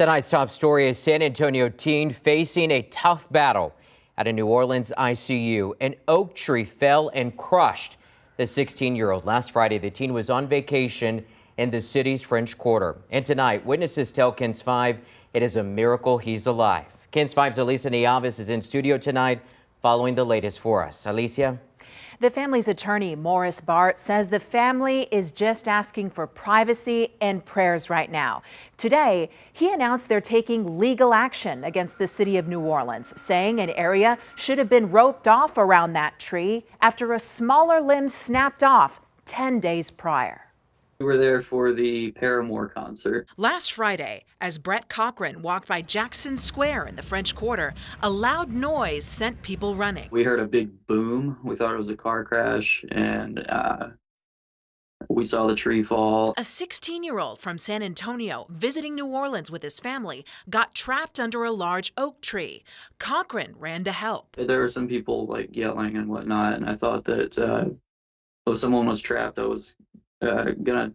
Tonight's top story is San Antonio teen facing a tough battle at a New Orleans ICU. An oak tree fell and crushed the 16-year-old. Last Friday, the teen was on vacation in the city's French Quarter. And tonight, witnesses tell KENS 5 it is a miracle he's alive. KENS 5's Alicia Nieves is in studio tonight following the latest for us. Alicia? The family's attorney, Morris Bart, says the family is just asking for privacy and prayers right now. Today, he announced they're taking legal action against the city of New Orleans, saying an area should have been roped off around that tree after a smaller limb snapped off 10 days prior. We were there for the Paramore concert. Last Friday, as Brett Cochran walked by Jackson Square in the French Quarter, a loud noise sent people running. We heard a big boom. We thought it was a car crash, and we saw the tree fall. A 16-year-old from San Antonio visiting New Orleans with his family got trapped under a large oak tree. Cochran ran to help. There were some people like yelling and whatnot, and I thought that if someone was trapped, I was gonna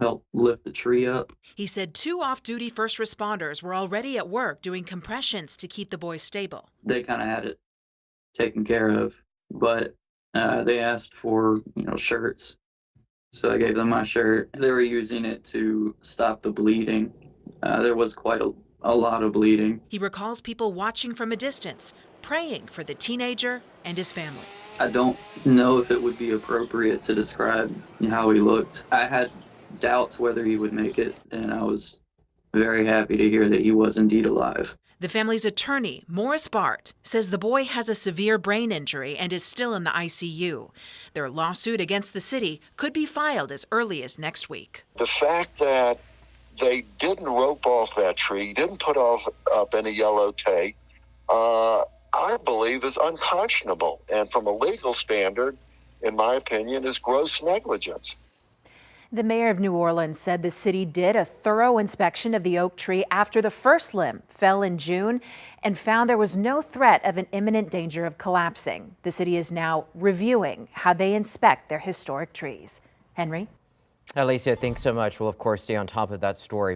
help lift the tree up. He said 2 off-duty first responders were already at work doing compressions to keep the boy stable. They kind of had it taken care of, but they asked for shirts, so I gave them my shirt. They were using it to stop the bleeding. There was quite a lot of bleeding. He recalls people watching from a distance, praying for the teenager and his family. I don't know if it would be appropriate to describe how he looked. I had doubts whether he would make it, and I was very happy to hear that he was indeed alive. The family's attorney, Morris Bart, says the boy has a severe brain injury and is still in the ICU. Their lawsuit against the city could be filed as early as next week. The fact that they didn't rope off that tree, didn't put up any yellow tape, I believe is unconscionable, and from a legal standard, in my opinion, is gross negligence. The mayor of New Orleans said the city did a thorough inspection of the oak tree after the first limb fell in June and found there was no threat of an imminent danger of collapsing. The city is now reviewing how they inspect their historic trees. Henry? Alicia, thanks so much. We'll, of course, stay on top of that story.